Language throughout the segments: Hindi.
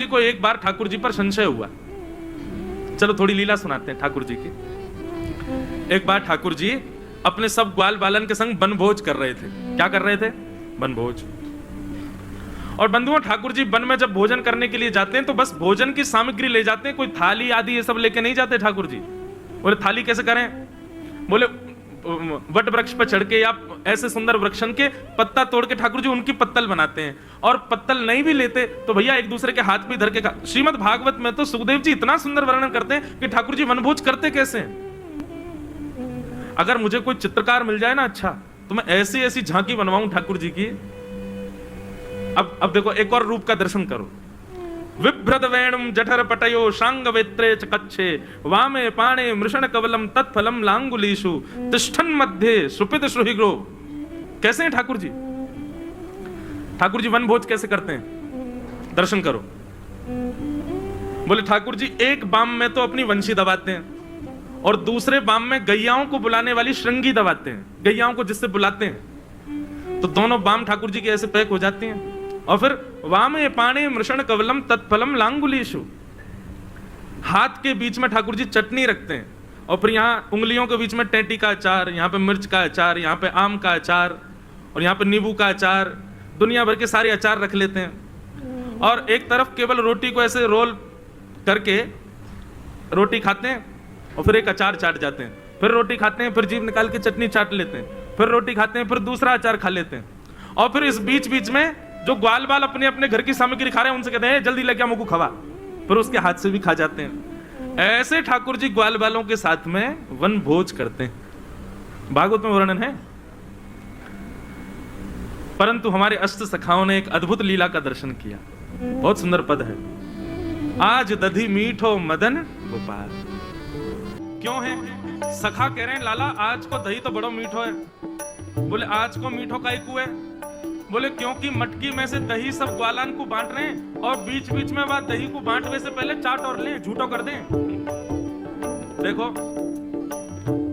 व्यक्ति को एक बार ठाकुर जी पर संशय हुआ। चलो थोड़ी लीला सुनाते हैं ठाकुर जी की। एक बार ठाकुर जी अपने सब ग्वाल बालन के संग बनभोज कर रहे थे। क्या कर रहे थे? बनभोज। और बंधुओं, ठाकुर जी वन में जब भोजन करने के लिए जाते हैं तो बस भोजन की सामग्री ले जाते हैं, कोई थाली आदि ये सब लेके नहीं जाते ठाकुर जी। बोले थाली कैसे करें? बोले वट वृक्ष पर चढ़ के या ऐसे सुंदर वृक्षन के पत्ता तोड़ के ठाकुर जी उनकी पत्तल बनाते हैं। और पत्तल नहीं भी लेते तो भैया एक दूसरे के हाथ भी धर के श्रीमद् भागवत में तो सुखदेव जी इतना सुंदर वर्णन करते हैं कि ठाकुर जी वनभोज करते कैसे हैं। अगर मुझे कोई चित्रकार मिल जाए ना अच्छा, तो मैं ऐसी ऐसी झांकी बनवाऊं ठाकुर जी की। अब देखो एक और रूप का दर्शन करो। विभ्रत वेणुम जठर पटयो शांग वेत्रे च कच्छे वामे पाणे मृषण कवलम तत्फलम लांगुलीषु तिष्ठन मध्य सुपित श्रुहिग्रो। कैसे हैं ठाकुर जी? ठाकुर जी वनभोज कैसे करते हैं? दर्शन करो। बोले ठाकुर जी एक बाम में तो अपनी वंशी दबाते हैं और दूसरे बाम में गैयाओं को बुलाने वाली श्रृंगी दबाते हैं। गैयाओं को जिससे बुलाते हैं तो दोनों बाम ठाकुर जी के ऐसे पैक हो जाती हैं। और फिर वामे पाणे मृषण कवलम तत्फलम लांगुलीषु, हाथ के बीच में ठाकुर जी चटनी रखते हैं और फिर यहाँ उंगलियों के बीच में टेंटी का अचार, यहाँ पे मिर्च का अचार, यहाँ पे आम का अचार और यहाँ पे नींबू का अचार, दुनिया भर के सारे अचार रख लेते हैं। और एक तरफ केवल रोटी को ऐसे रोल करके रोटी खाते हैं और फिर एक अचार चाट जाते हैं, फिर रोटी खाते हैं, फिर जीभ निकाल के चटनी चाट लेते हैं, फिर रोटी खाते हैं, फिर दूसरा अचार खा लेते हैं। और फिर इस बीच बीच में जो ग्वाल बाल अपने अपने घर की सामग्री खा रहे हैं उनसे कहते हैं जल्दी लेके मुझको खवा, फिर उसके हाथ से भी खा जाते हैं। ऐसे ठाकुर जी ग्वाल बालों के साथ में वन भोज करते हैं। भागवत में वर्णन है। परंतु हमारे अष्ट सखाओं ने एक अद्भुत लीला का दर्शन किया। बहुत सुंदर पद है। आज दधी मीठो मदन गोपाल। क्यों है? सखा कह रहे हैं लाला आज को दही तो बड़ो मीठो है। बोले आज को मीठो का एक है? बोले क्योंकि मटकी में से दही सब ग्वालान को बांट रहे हैं और बीच बीच में बात दही को बांटने से पहले चाट और लें, झूठो कर दें। देखो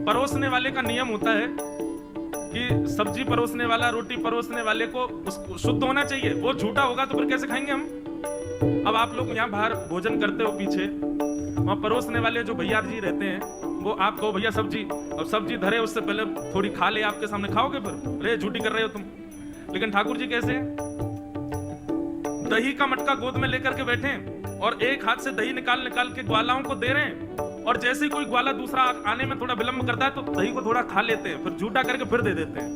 परोसने वाले का नियम होता है कि सब्जी परोसने वाला, रोटी परोसने वाले को उसको शुद्ध होना चाहिए। वो झूठा होगा तो फिर कैसे खाएंगे हम? अब आप लोग यहाँ बाहर भोजन करते हो, पीछे वहां परोसने वाले जो भैया जी रहते हैं वो आप कहो भैया सब्जी, अब सब्जी धरे उससे पहले थोड़ी खा ले, आपके सामने खाओगे? फिर अरे झूठी कर रहे हो तुम। लेकिन ठाकुर जी कैसे? दही का मटका गोद में लेकर के बैठे और एक हाथ से दही निकाल निकाल के ग्वालाओं को दे रहे हैं और जैसे ही कोई ग्वाला दूसरा आने में थोड़ा विलंब करता है तो दही को थोड़ा खा लेते हैं, फिर झूठा करके फिर दे देते हैं।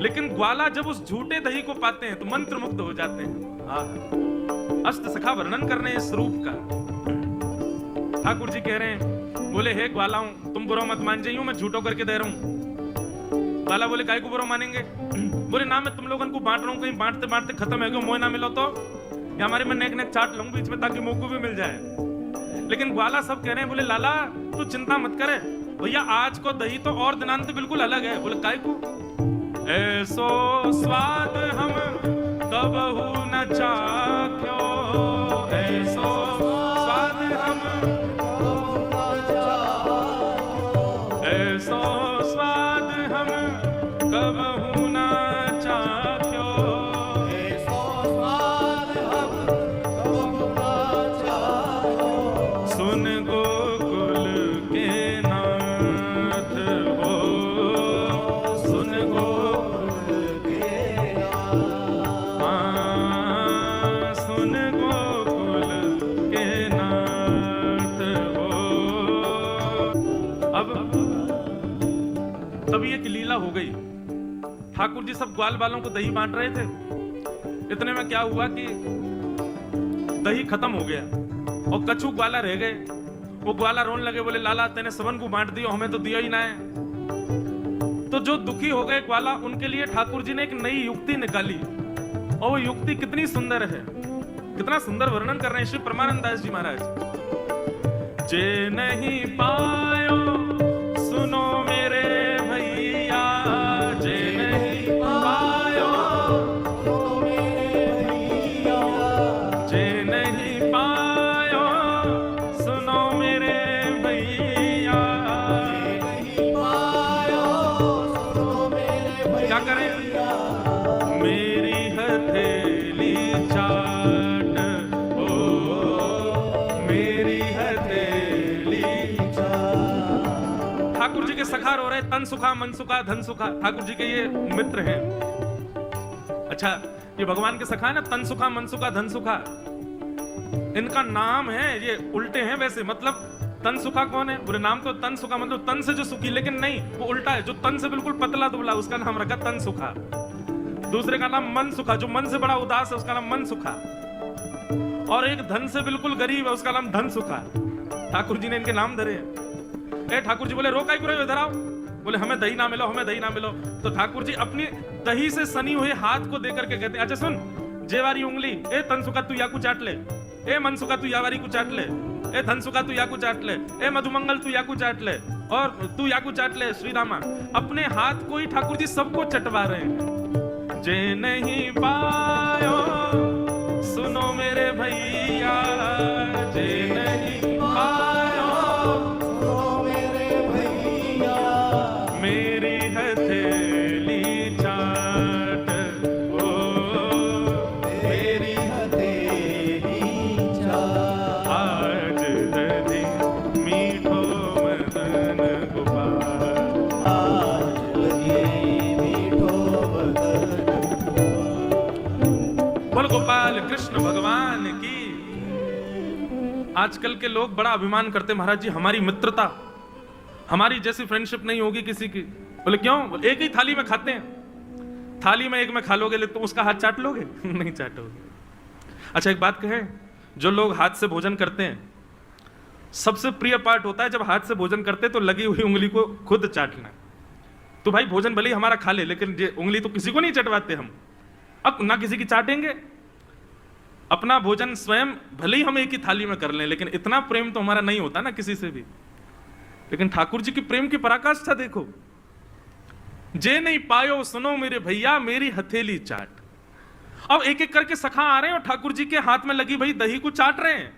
लेकिन ग्वाला जब उस झूठे दही को पाते हैं तो मंत्र मुग्ध हो जाते हैं। अष्ट सखा वर्णन कर रहे हैं इस रूप का। ठाकुर जी कह रहे हैं, बोले हे ग्वालाओं तुम बुरा मत मान जाइयो, मैं झूठो करके दे रहा हूं। ग्वाला बोले काहे को बुरा मानेंगे? बोले ना मैं तुम लोगों को बांट रहा हूं, कहीं बांटते बांटते खत्म है, मोह ना मिलो तो या हमारे में नेक नेक चाट लूं बीच में ताकि मुंह को भी मिल जाए। लेकिन ग्वाला सब कह रहे हैं, बोले लाला तू चिंता मत करे भैया, आज को दही तो और दिनांत बिल्कुल अलग है। बोले काहे को? ऐसो स्वाद हम कबहू न चाख्यो, ऐसो स्वाद हम ऐसो स्वाद हम कबहू न चाख्यो, ऐसो स्वाद हम कबहू न चाख्यो। सुन गोकुल के नाथ हो, सुन गोकुल के नाथ, सुन गोकुल के नाथ हो। अब तब एक लीला हो गई। ठाकुर जी सब ग्वाल बालों को दही बांट रहे थे। इतने में क्या हुआ कि दही खत्म हो गया और कछु ग्वाला रह गए। वो ग्वाला रोने लगे, बोले लाला तेने सबन को बांट दिया, हमें तो दिया ही ना है। तो जो दुखी हो गए ग्वाला, उनके लिए ठाकुर जी ने एक नई युक्ति निकाली और वो युक्ति कितनी सुंदर है, कितना सुंदर वर्णन कर रहे हैं श्री परमानंद दास जी महाराज। जे नहीं पायो सुनो मेरे भैया, जे नहीं पायो सुनो मेरे भैया, जे नहीं पायो सुनो मेरे भैया, जे नहीं पायो सुनो मेरे भैया। क्या करें? मेरी हथेली चा सखा रो रहे, तन सुखा मन सुखा धन सुखा। ठाकुर जी के ये मित्र हैं। अच्छा, ये भगवान के सखा है ना, तन सुखा मन सुखा धन सुखा, इनका नाम है, ये उल्टे हैं वैसे। मतलब तन सुखा कौन है? बोले नाम तो तन सुखा मतलब तन से जो सुखी, लेकिन नहीं, वो उल्टा है। जो तन से बिल्कुल पतला दुबला उसका नाम रखा तन सुखा। दूसरे का नाम मन सुखा, जो मन से बड़ा उदास है उसका नाम मन सुखा। और एक धन से बिल्कुल गरीब है उसका नाम धन सुखा। ठाकुर जी ने इनके नाम धरे हैं। ए ठाकुर जी बोले रो काई को रहे हो, इधर आओ। बोले हमें दही ना मिलो, हमें दही ना मिलो। तो ठाकुर जी अपनी दही से सनी हुए हाथ को देकर के कहते हैं, अच्छा सुन, जेवारी उंगली, ए तन सुखा तू याकू चाट ले, ए मन सुखा तू यावारी को चाट ले, ए धन सुखा तू याकू चाट ले, ए मधुमंगल तू याकू चाट ले, और तू याकू चाट ले श्री रामा। अपने हाथ को ही ठाकुर जी सबको चटवा रहे हैं। जे नहीं पायो सुनो मेरे भैया, जे नहीं पायो सुनो मेरे भैया, मेरी हथेली चाट, ओ मेरी हथेली चाट, आज दधी मीठो मदन गोपाल, आज दधी मीठो मदन बोल गोपाल कृष्ण भगवान की। आजकल के लोग बड़ा अभिमान करते महाराज जी, हमारी मित्रता, हमारी जैसी फ्रेंडशिप नहीं होगी किसी की। बोले क्यों? एक ही थाली में खाते हैं, थाली में एक में खा लोगे तो उसका हाथ चाट लोगे? नहीं चाटोगे। अच्छा एक बात कहें, जो लोग हाथ से भोजन करते हैं, सबसे प्रिय पार्ट होता है जब हाथ से भोजन करते तो लगी हुई उंगली को खुद चाटना। तो भाई भोजन भले ही हमारा खा ले, लेकिन ये उंगली तो किसी को नहीं चटवाते हम, अब ना किसी की चाटेंगे। अपना भोजन स्वयं भले ही हम एक ही थाली में कर लें, लेकिन इतना प्रेम तो हमारा नहीं होता ना किसी से भी। लेकिन ठाकुर जी की प्रेम की पराकाष्ठा देखो, जे नहीं पायो सुनो मेरे भैया, मेरी हथेली चाट। अब एक एक करके सखा आ रहे हैं और ठाकुर जी के हाथ में लगी भाई दही को चाट रहे हैं।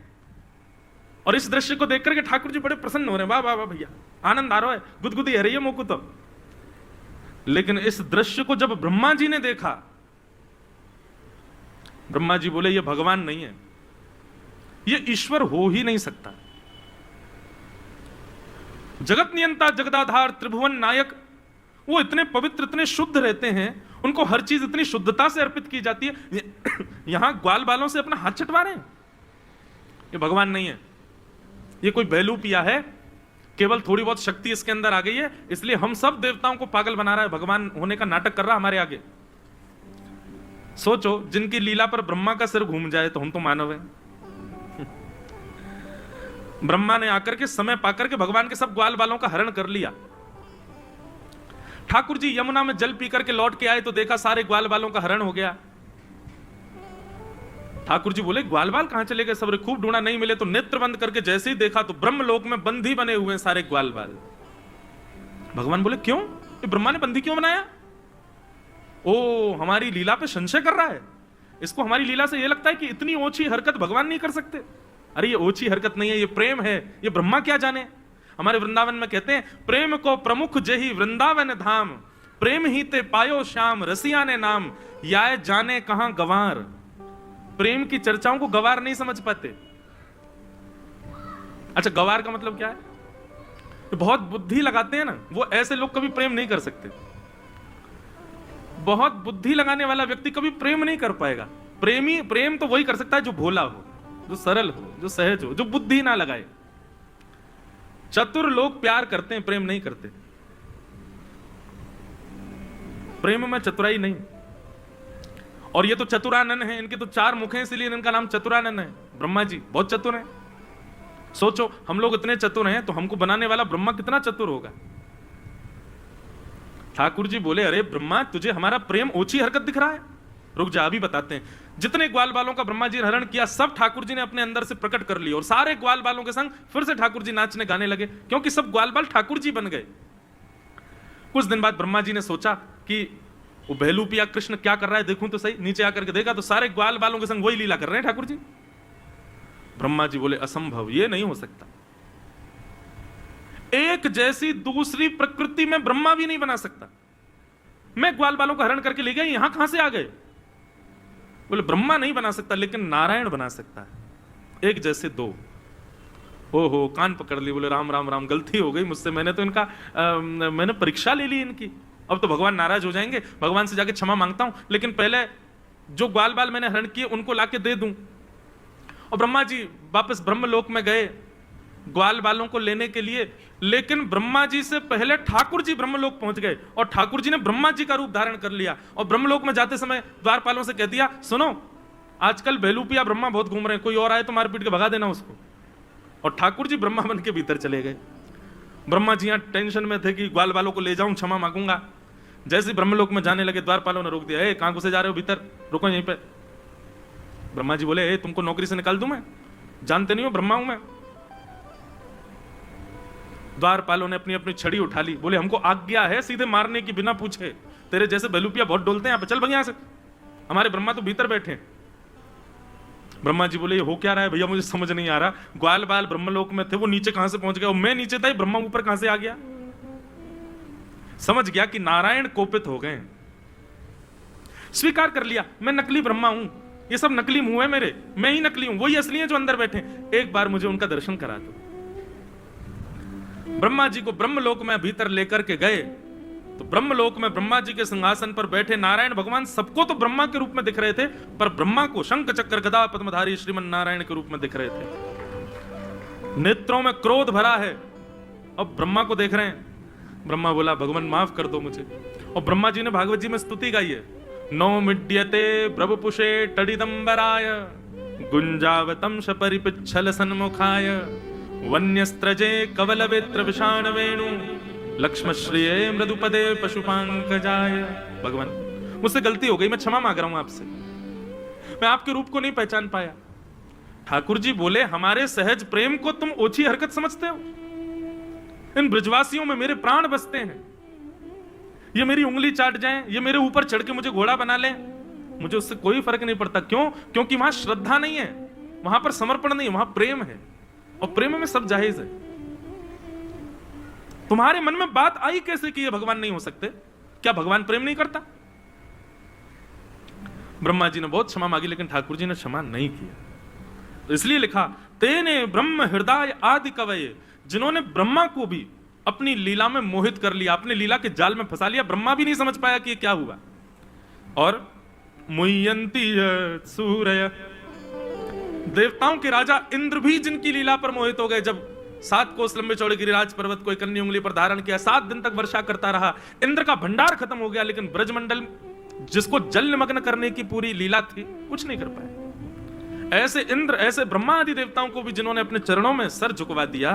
और इस दृश्य को देख करके ठाकुर जी बड़े प्रसन्न हो रहे हैं, वाह वाह वाह भैया, आनंद आ रहा है, गुदगुदी है रही है मोकू तो। लेकिन इस दृश्य को जब ब्रह्मा जी ने देखा, ब्रह्मा जी बोले ये भगवान नहीं है, ये ईश्वर हो ही नहीं सकता। जगत नियंता जगदाधार त्रिभुवन नायक, वो इतने पवित्र इतने शुद्ध रहते हैं, उनको हर चीज इतनी शुद्धता से अर्पित की जाती है, यहां ग्वाल बालों से अपना हाथ चटवा रहे हैं। ये भगवान नहीं है, ये कोई बहलू पिया है, केवल थोड़ी बहुत शक्ति इसके अंदर आ गई है, इसलिए हम सब देवताओं को पागल बना रहा है, भगवान होने का नाटक कर रहा है हमारे आगे। सोचो, जिनकी लीला पर ब्रह्मा का सिर घूम जाए तो हम तो मानव हैं। ब्रह्मा ने आकर के समय पाकर के भगवान के सब ग्वाल बालों का हरण कर लिया। ठाकुर जी यमुना में जल पी करके लौट के आए तो देखा सारे ग्वाल बालों का हरण हो गया। ठाकुर जी बोले ग्वाल बाल कहां चले गए? सबरे खूब ढूंढा, नहीं मिले तो नेत्र बंद करके जैसे ही देखा तो ब्रह्मलोक में बंदी बने हुए हैं सारे ग्वाल बाल। भगवान बोले क्यों? ये ब्रह्मा ने बंदी क्यों बनाया? ओ हमारी लीला पे संशय कर रहा है, इसको हमारी लीला से ये लगता है कि इतनी ओछी हरकत भगवान नहीं कर सकते। अरे ये ओछी हरकत नहीं है, ये प्रेम है, ये ब्रह्मा क्या जाने। हमारे वृंदावन में कहते हैं प्रेम को प्रमुख जही वृंदावन धाम, प्रेम ही ते पायो श्याम रसिया ने नाम, याय जाने कहां गवार। प्रेम की चर्चाओं को गवार नहीं समझ पाते। अच्छा गवार का मतलब क्या है? बहुत बुद्धि लगाते हैं ना, वो ऐसे लोग कभी प्रेम नहीं कर सकते। बहुत बुद्धि लगाने वाला व्यक्ति कभी प्रेम नहीं कर पाएगा। प्रेम तो वही कर सकता है जो भोला हो, जो सरल हो, जो सहज हो, जो बुद्धि ना लगाए। चतुर लोग प्यार करते हैं, प्रेम नहीं करते। प्रेम में चतुराई नहीं। और ये तो चतुरानन है, इनके तो 4 मुख हैं, इसलिए इनका नाम चतुरानन है। ब्रह्मा जी बहुत चतुर हैं। सोचो हम लोग इतने चतुर हैं तो हमको बनाने वाला ब्रह्मा कितना चतुर होगा। ठाकुर जी बोले अरे ब्रह्मा तुझे हमारा प्रेम ओछी हरकत दिख रहा है? रुक जा अभी बताते हैं। जितने ग्वाल बालों का ब्रह्मा जी ने हरण किया सब ठाकुर जी ने अपने अंदर से प्रकट कर लिया और सारे ग्वाल बालों के संग फिर से ठाकुर जी नाचने गाने लगे, क्योंकि सब ग्वाल बाल ठाकुर जी बन गए। कुछ दिन बाद ब्रह्मा जी ने सोचा कि वो बहलू पिया कृष्ण क्या कर रहा है देखूं तो सही। नीचे आकर के देखा तो सारे ग्वाल बालों के संग वही लीला कर रहे हैं ठाकुर जी। ब्रह्मा जी बोले असंभव, ये नहीं हो सकता। एक जैसी दूसरी प्रकृति में ब्रह्मा भी नहीं बना सकता। मैं ग्वाल बालों का हरण करके ले गया, यहां कहां से आ गए? बोले ब्रह्मा नहीं बना सकता लेकिन नारायण बना सकता है। एक जैसे दो। ओहो, कान पकड़ लिए, बोले राम राम राम, गलती हो गई मुझसे, मैंने तो इनका मैंने परीक्षा ले ली इनकी, अब तो भगवान नाराज हो जाएंगे, भगवान से जाके क्षमा मांगता हूं, लेकिन पहले जो ग्वाल बाल मैंने हरण किए उनको लाके दे दूं। और ब्रह्मा जी वापस ब्रह्मलोक में गए ग्वाल बालों को लेने के लिए, लेकिन ब्रह्मा जी से पहले ठाकुर जी ब्रह्मलोक पहुंच गए और ठाकुर जी ने ब्रह्मा जी का रूप धारण कर लिया और ब्रह्मलोक में जाते समय द्वारपालों से कह दिया, सुनो आजकल बेलूपिया ब्रह्मा बहुत घूम रहे हैं, कोई और आए तो मार पीट के भगा देना उसको। और ठाकुर जी ब्रह्मा बन के भीतर चले गए। ब्रह्मा जी यहां टेंशन में थे कि ग्वाल बालों को ले जाऊं, क्षमा मांगूंगा। जैसे ब्रह्मलोक में जाने लगे द्वारपालों ने रोक दिया, ए कहां घुसे जा रहे हो, भीतर रुको यहीं पे। ब्रह्मा जी बोले, ए तुमको नौकरी से निकाल दूं मैं, जानते नहीं हो ब्रह्मा हूं मैं। द्वारपालों ने अपनी अपनी छड़ी उठा ली, बोले हमको आज्ञा है सीधे मारने की बिना पूछे, तेरे जैसे बेलूपिया बहुत डोलते हैं, चल भैया से, हमारे ब्रह्मा तो भीतर बैठे। ब्रह्मा जी बोले ये हो क्या रहा है भैया, मुझे समझ नहीं आ रहा, ग्वाल बाल ब्रह्मलोक में थे, वो नीचे कहां से पहुंच गए, मैं नीचे था, ब्रह्मा ऊपर कहां से आ गया। समझ गया कि नारायण कोपित हो गए, स्वीकार कर लिया मैं नकली ब्रह्मा हूं, ये सब नकली मुंह है मेरे, मैं ही नकली हूं, वही असली है जो अंदर बैठे, एक बार मुझे उनका दर्शन करा दो। ब्रह्मा जी को ब्रह्मलोक में भीतर लेकर के गए तो ब्रह्मलोक में ब्रह्मा जी के सिंहासन पर बैठे नारायण भगवान सबको तो ब्रह्मा के रूप में दिख रहे थे, पर ब्रह्मा को शंख चक्र गदा पद्मधारी श्रीमन नारायण के रूप में दिख रहे थे। नेत्रों में क्रोध भरा है, अब ब्रह्मा को देख रहे हैं। ब्रह्मा बोला भगवान माफ कर दो मुझे। और ब्रह्मा जी ने भागवत जी में स्तुति गाई है, नो मिड्यते प्रभुपुषे टडिदंबराय गुंजावतम परिपिच्छल सन्मुखाय वन्यस्त्रजे कवलवेत्र विषाण वेणु लक्ष्मश्रिये मृदुपदे पशुपांकजाय। भगवान मुझसे गलती हो गई, मैं क्षमा मांग रहा हूं आपसे, मैं आपके रूप को नहीं पहचान पाया। ठाकुर जी बोले हमारे सहज प्रेम को तुम ओछी हरकत समझते हो, इन ब्रजवासियों में मेरे प्राण बसते हैं, ये मेरी उंगली चाट जाएं, ये मेरे ऊपर चढ़ के मुझे घोड़ा बना लें, मुझे उससे कोई फर्क नहीं पड़ता। क्यों? क्योंकि वहां श्रद्धा नहीं है, वहां पर समर्पण नहीं है, वहां प्रेम है, और प्रेम में सब जायज है। तुम्हारे मन में बात आई कैसे कि ये भगवान नहीं हो सकते? क्या भगवान प्रेम नहीं करता? ब्रह्मा जी ने बहुत क्षमा मांगी, लेकिन ठाकुर जी ने क्षमा नहीं किया। तो इसलिए लिखा, तेने ब्रह्म हृदय आदि कवये, जिन्होंने ब्रह्मा को भी अपनी लीला में मोहित कर लिया, अपनी लीला के जाल में फंसा लिया, ब्रह्मा भी नहीं समझ पाया कि ये क्या हुआ। और मुह्यंती सूर्य, देवताओं के राजा इंद्र भी जिनकी लीला पर मोहित हो गए। जब 7 कोस लंबे चौड़े गिरिराज पर्वत को एक अन्य उंगली पर धारण किया, 7 दिन तक वर्षा करता रहा, इंद्र का भंडार खत्म हो गया, लेकिन ब्रजमंडल जिसको जल निमग्न करने की पूरी लीला थी, कुछ नहीं कर पाए। ऐसे इंद्र, ऐसे ब्रह्मा आदि देवताओं को भी जिन्होंने अपने चरणों में सर झुकवा दिया।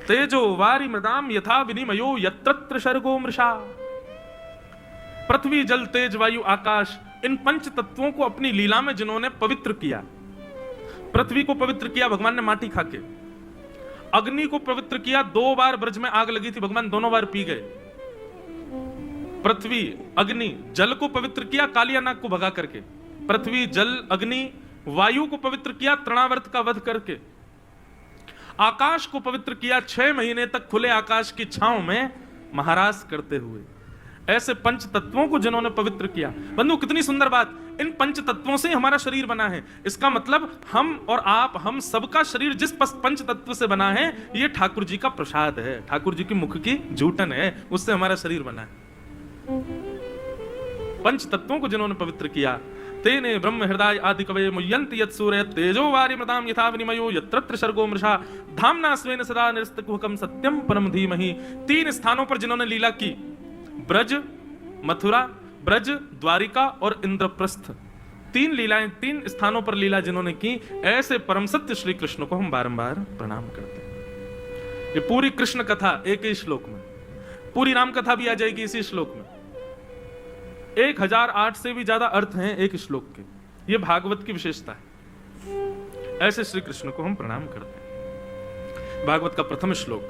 तेजो वारी मृदाम यथा विनिमयो यत्र सर्गो मृषा, पृथ्वी जल तेज वायु आकाश, इन पंच तत्वों को अपनी लीला में जिन्होंने पवित्र किया। पृथ्वी को पवित्र किया भगवान ने माटी खाके, अग्नि को पवित्र किया, 2 बार ब्रज में आग लगी थी, भगवान दोनों बार पी गए। पृथ्वी अग्नि, जल को पवित्र किया कालिया नाग को भगा करके, पृथ्वी जल अग्नि वायु को पवित्र किया तृणावर्त का वध करके, आकाश को पवित्र किया 6 महीने तक खुले आकाश की छांव में महाराज करते हुए। ऐसे पंच तत्वों को जिन्होंने पवित्र किया। बंधु कितनी सुंदर बात, इन पंच तत्वों से हमारा शरीर बना है। इसका मतलब हम और आप, हम सबका शरीर जिस पंच तत्व से बना है, ये ठाकुर जी का प्रसाद है, ठाकुर जी की मुख की जूठन है, उससे हमारा शरीर बना है। पंच तत्वों को जिन्होंने पवित्र किया, तेने ब्रह्म हृदय आदि कवये मुह्यन्ति यत् सूर्य तेजो वारि मृताम यथा विनिमयो यत्र सर्गो मृषा धाम्ना स्वेन सदा निरस्तकुहकं सत्यम परम धीमहि। 3 स्थानों पर जिन्होंने लीला की, ब्रज, मथुरा, ब्रज, द्वारिका और इंद्रप्रस्थ, 3 लीलाएं, 3 स्थानों पर लीला जिन्होंने की, ऐसे परम सत्य श्री कृष्ण को हम बारंबार प्रणाम करते हैं। ये पूरी कृष्ण कथा एक ही श्लोक में, पूरी राम कथा भी आ जाएगी इसी श्लोक में। 1008 से भी ज्यादा अर्थ हैं एक श्लोक के, ये भागवत की विशेषता है। ऐसे श्री कृष्ण को हम प्रणाम करते हैं। भागवत का प्रथम श्लोक,